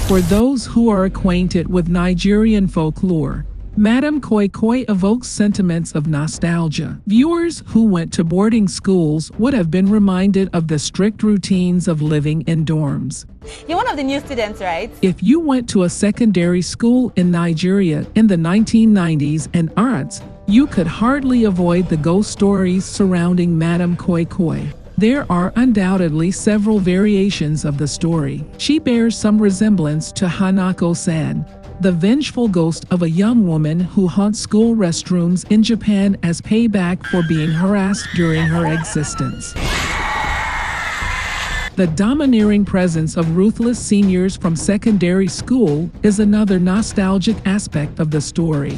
For those who are acquainted with Nigerian folklore, Madam Koi Koi evokes sentiments of nostalgia. Viewers who went to boarding schools would have been reminded of the strict routines of living in dorms. You're one of the new students, right? If you went to a secondary school in Nigeria in the 1990s and arts, you could hardly avoid the ghost stories surrounding Madam Koi Koi. There are undoubtedly several variations of the story. She bears some resemblance to Hanako-san, the vengeful ghost of a young woman who haunts school restrooms in Japan as payback for being harassed during her existence. The domineering presence of ruthless seniors from secondary school is another nostalgic aspect of the story.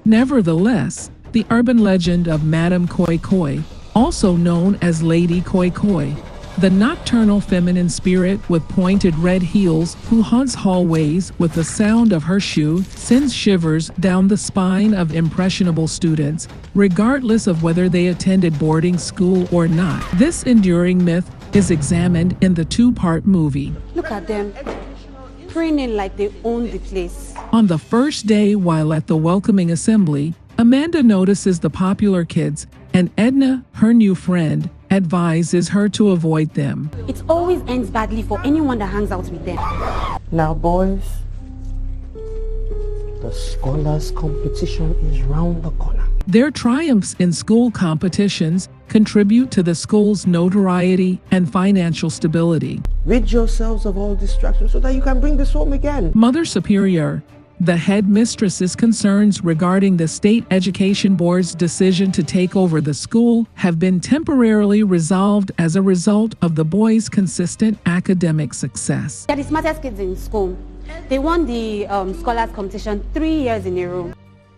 Nevertheless, the urban legend of Madam Koi Koi, also known as Lady Koi Koi, the nocturnal feminine spirit with pointed red heels who haunts hallways with the sound of her shoe, sends shivers down the spine of impressionable students, regardless of whether they attended boarding school or not. This enduring myth is examined in the two-part movie. Look at them, preening like they own the place. On the first day while at the welcoming assembly, Amanda notices the popular kids, and Edna, her new friend, advises her to avoid them. It always ends badly for anyone that hangs out with them. Now boys, the scholars competition is round the corner. Their triumphs in school competitions contribute to the school's notoriety and financial stability. Rid yourselves of all distractions so that you can bring this home again. Mother Superior, the headmistress's concerns regarding the state education board's decision to take over the school have been temporarily resolved as a result of the boys' consistent academic success. They're the smartest kids in school. They won the scholars competition 3 years in a row.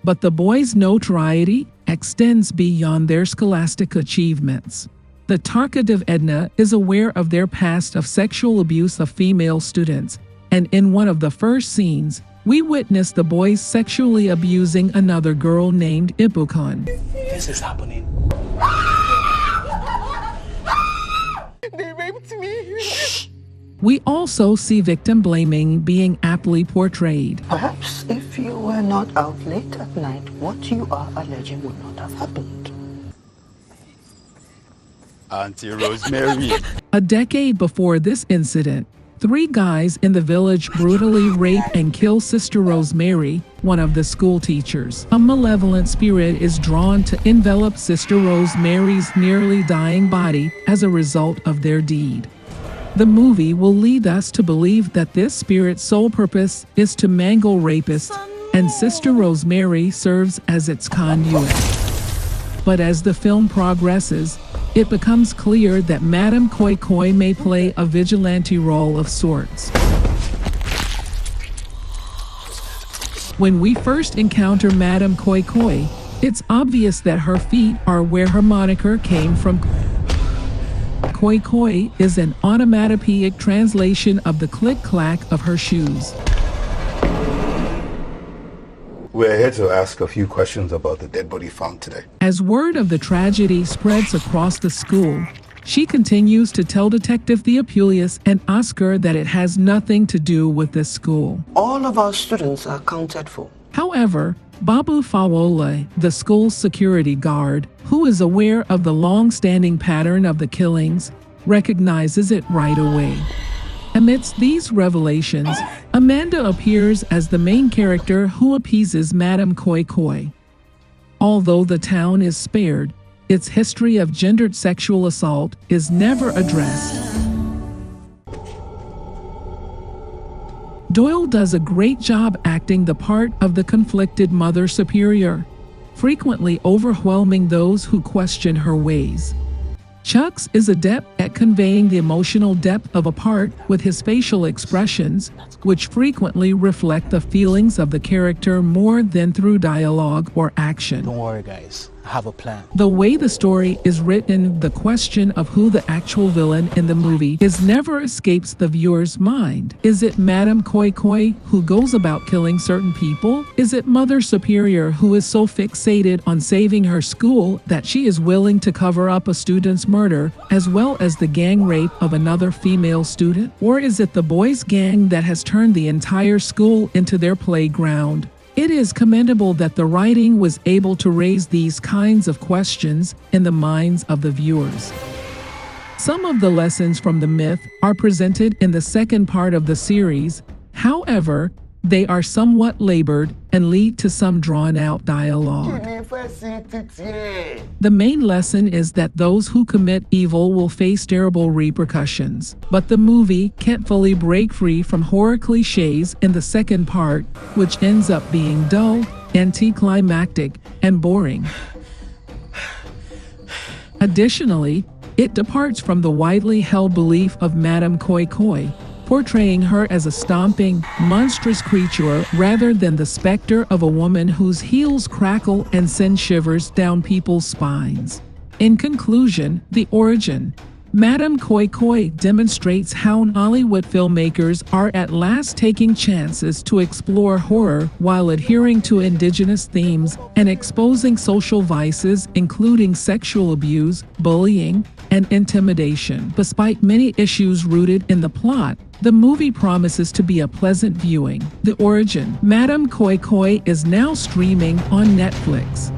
But the boys' notoriety extends beyond their scholastic achievements. The talkative Edna is aware of their past of sexual abuse of female students, and in one of the first scenes, we witness the boys sexually abusing another girl named Ibukon. This is happening. They raped me. We also see victim blaming being aptly portrayed. Perhaps if you were not out late at night, what you are alleging would not have happened. Auntie Rosemary. A decade before this incident, 3 guys in the village brutally rape and kill Sister Rosemary, one of the school teachers. A malevolent spirit is drawn to envelop Sister Rosemary's nearly dying body as a result of their deed. The movie will lead us to believe that this spirit's sole purpose is to mangle rapists, and Sister Rosemary serves as its conduit. But as the film progresses, it becomes clear that Madam Koi Koi may play a vigilante role of sorts. When we first encounter Madam Koi Koi, it's obvious that her feet are where her moniker came from. Koi Koi is an onomatopoeic translation of the click-clack of her shoes. We're here to ask a few questions about the dead body found today. As word of the tragedy spreads across the school, she continues to tell Detective Theopulius and Oscar that it has nothing to do with this school. All of our students are accounted for. However, Babu Fawola, the school's security guard, who is aware of the long-standing pattern of the killings, recognizes it right away. Amidst these revelations, Amanda appears as the main character who appeases Madam Koi Koi. Although the town is spared, its history of gendered sexual assault is never addressed. Doyle does a great job acting the part of the conflicted Mother Superior, frequently overwhelming those who question her ways. Chucks is adept at conveying the emotional depth of a part with his facial expressions, which frequently reflect the feelings of the character more than through dialogue or action. Don't worry, guys. have a plan. The way the story is written, the question of who the actual villain in the movie is never escapes the viewer's mind. Is it Madame Koi Koi, who goes about killing certain people? Is it Mother Superior, who is so fixated on saving her school that she is willing to cover up a student's murder, as well as the gang rape of another female student? Or is it the boys' gang that has turned the entire school into their playground? It is commendable that the writing was able to raise these kinds of questions in the minds of the viewers. Some of the lessons from the myth are presented in the second part of the series. However, they are somewhat labored and lead to some drawn-out dialogue. The main lesson is that those who commit evil will face terrible repercussions. But the movie can't fully break free from horror cliches in the second part, which ends up being dull, anticlimactic, and boring. Additionally, it departs from the widely held belief of Madame Koi Koi, portraying her as a stomping, monstrous creature rather than the specter of a woman whose heels crackle and send shivers down people's spines. In conclusion, the origin. Madame Koi Koi demonstrates how Nollywood filmmakers are at last taking chances to explore horror while adhering to indigenous themes and exposing social vices including sexual abuse, bullying, and intimidation. Despite many issues rooted in the plot, the movie promises to be a pleasant viewing. The origin. Madame Koi Koi is now streaming on Netflix.